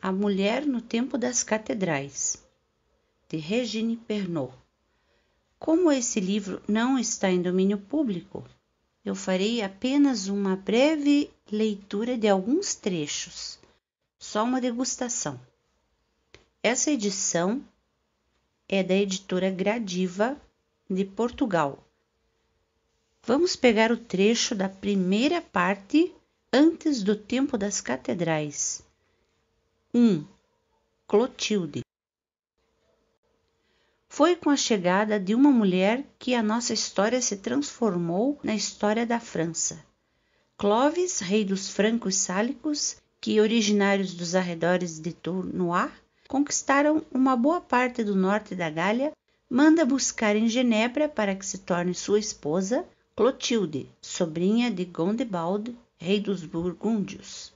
A Mulher no Tempo das Catedrais, de Regine Pernod. Como esse livro não está em domínio público, eu farei apenas uma breve leitura de alguns trechos, só uma degustação. Essa edição é da editora Gradiva, de Portugal. Vamos pegar o trecho da primeira parte, antes do tempo das catedrais. 1. Clotilde. Foi com a chegada de uma mulher que a nossa história se transformou na história da França. Clovis, rei dos francos sálicos, que originários dos arredores de Tournois, conquistaram uma boa parte do norte da Gália, manda buscar em Genebra para que se torne sua esposa, Clotilde, sobrinha de Gondebald, rei dos burgúndios.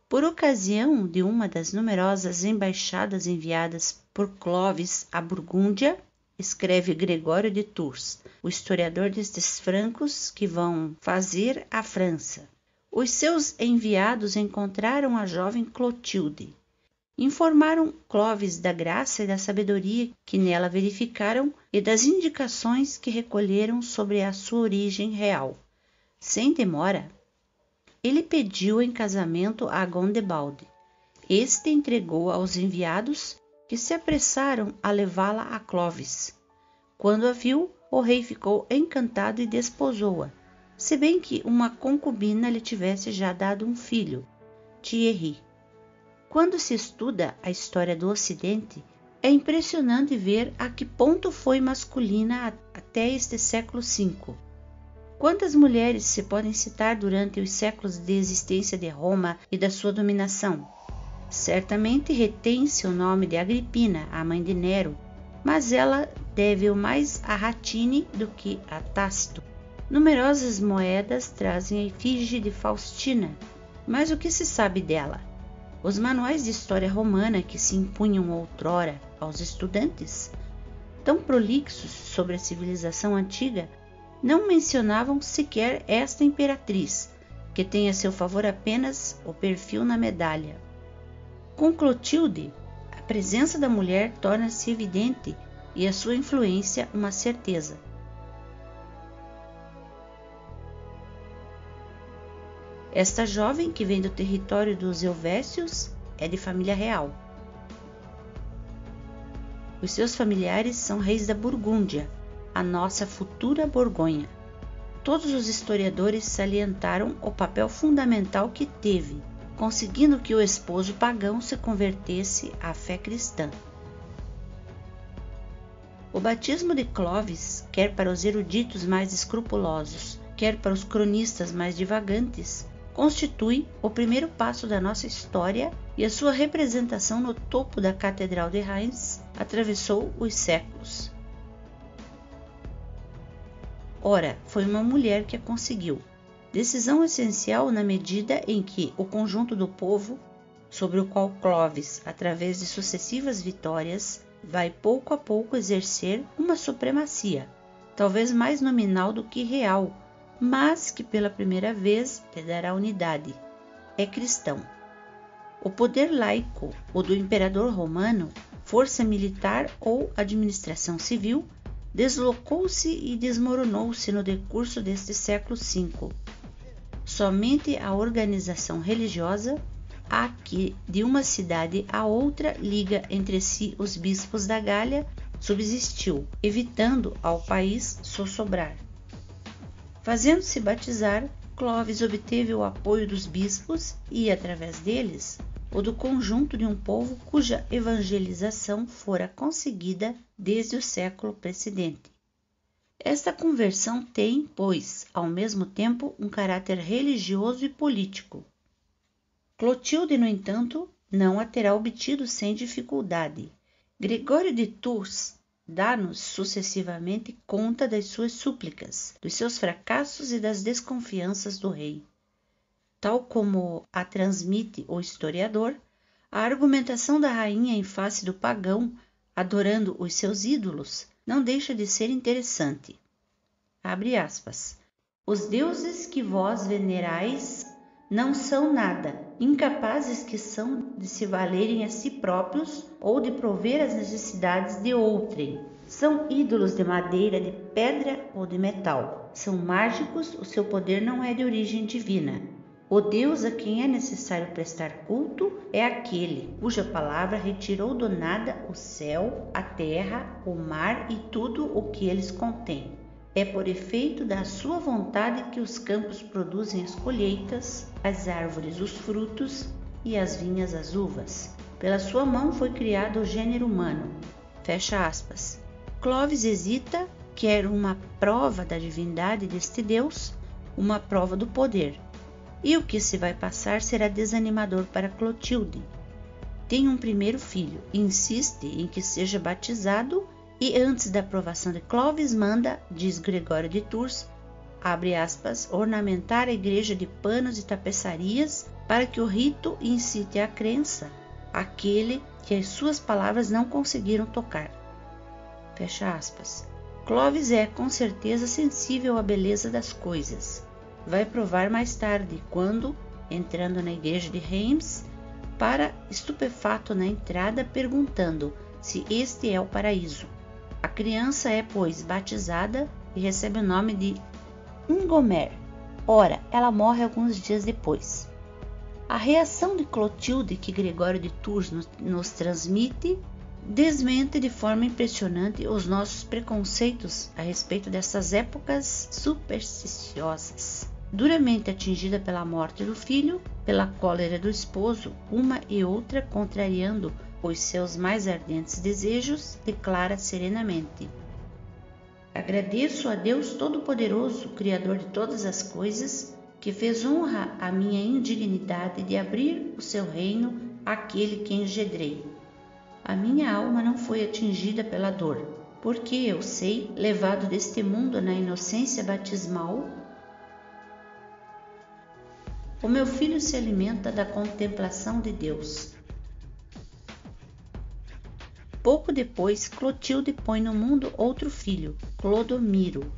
Por ocasião de uma das numerosas embaixadas enviadas por Clovis à Burgúndia, escreve Gregório de Tours, o historiador destes francos que vão fazer a França. Os seus enviados encontraram a jovem Clotilde. Informaram Clovis da graça e da sabedoria que nela verificaram e das indicações que recolheram sobre a sua origem real. Sem demora, ele pediu em casamento a Gondebald. Este entregou aos enviados, que se apressaram a levá-la a Clovis. Quando a viu, o rei ficou encantado e desposou-a, se bem que uma concubina lhe tivesse já dado um filho, Thierry. Quando se estuda a história do Ocidente, é impressionante ver a que ponto foi masculina até este século V. Quantas mulheres se podem citar durante os séculos de existência de Roma e da sua dominação? Certamente retém-se o nome de Agripina, a mãe de Nero, mas ela deve-o mais a Ratine do que a Tácito. Numerosas moedas trazem a efígie de Faustina, mas o que se sabe dela? Os manuais de história romana que se impunham outrora aos estudantes, tão prolixos sobre a civilização antiga, não mencionavam sequer esta imperatriz, que tem a seu favor apenas o perfil na medalha. Com Clotilde, a presença da mulher torna-se evidente e a sua influência uma certeza. Esta jovem, que vem do território dos Helvécios, é de família real. Os seus familiares são reis da Burgúndia, a nossa futura Borgonha. Todos os historiadores salientaram o papel fundamental que teve, conseguindo que o esposo pagão se convertesse à fé cristã. O batismo de Clovis, quer para os eruditos mais escrupulosos, quer para os cronistas mais divagantes, constitui o primeiro passo da nossa história, e a sua representação no topo da Catedral de Reims atravessou os séculos. Ora, foi uma mulher que a conseguiu. Decisão essencial na medida em que o conjunto do povo, sobre o qual Clovis, através de sucessivas vitórias, vai pouco a pouco exercer uma supremacia, talvez mais nominal do que real, mas que pela primeira vez lhe dará unidade. É cristão. O poder laico, o do imperador romano, força militar ou administração civil, deslocou-se e desmoronou-se no decurso deste século V. Somente a organização religiosa, a que de uma cidade a outra liga entre si os bispos da Gália, subsistiu, evitando ao país sossobrar. Fazendo-se batizar, Clovis obteve o apoio dos bispos e, através deles, o do conjunto de um povo cuja evangelização fora conseguida desde o século precedente. Esta conversão tem, pois, ao mesmo tempo, um caráter religioso e político. Clotilde, no entanto, não a terá obtido sem dificuldade. Gregório de Tours dá-nos sucessivamente conta das suas súplicas, dos seus fracassos e das desconfianças do rei. Tal como a transmite o historiador, a argumentação da rainha em face do pagão, adorando os seus ídolos, não deixa de ser interessante. Abre aspas. Os deuses que vós venerais Não são nada, incapazes que são de se valerem a si próprios ou de prover as necessidades de outrem. São ídolos de madeira, de pedra ou de metal. São mágicos, o seu poder não é de origem divina. O Deus a quem é necessário prestar culto é aquele cuja palavra retirou do nada o céu, a terra, o mar e tudo o que eles contêm. É por efeito da sua vontade que os campos produzem as colheitas, as árvores os frutos e as vinhas as uvas. Pela sua mão foi criado o gênero humano. Fecha aspas. Clovis hesita, quer uma prova da divindade deste Deus, uma prova do poder. E o que se vai passar será desanimador para Clotilde. Tem um primeiro filho, insiste em que seja batizado e antes da aprovação de Clovis manda, diz Gregório de Tours, abre aspas, ornamentar a igreja de panos e tapeçarias para que o rito incite à crença aquele que as suas palavras não conseguiram tocar. Fecha aspas. Clovis é com certeza sensível à beleza das coisas. Vai provar mais tarde, quando, entrando na igreja de Reims, para estupefato na entrada, perguntando se este é o paraíso. A criança é, pois, batizada e recebe o nome de Ingomer. Ora, ela morre alguns dias depois. A reação de Clotilde que Gregório de Tours nos transmite desmente de forma impressionante os nossos preconceitos a respeito dessas épocas supersticiosas. Duramente atingida pela morte do filho, pela cólera do esposo, uma e outra contrariando os seus mais ardentes desejos, declara serenamente: agradeço a Deus Todo-Poderoso, Criador de todas as coisas, que fez honra à minha indignidade de abrir o seu reino àquele que engendrei. A minha alma não foi atingida pela dor, porque eu sei, levado deste mundo na inocência batismal, o meu filho se alimenta da contemplação de Deus. Pouco depois, Clotilde põe no mundo outro filho, Clodomiro.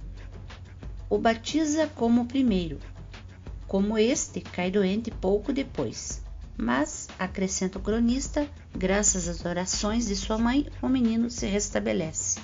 O batiza como o primeiro. Como este, cai doente pouco depois. Mas, acrescenta o cronista, graças às orações de sua mãe, o menino se restabelece.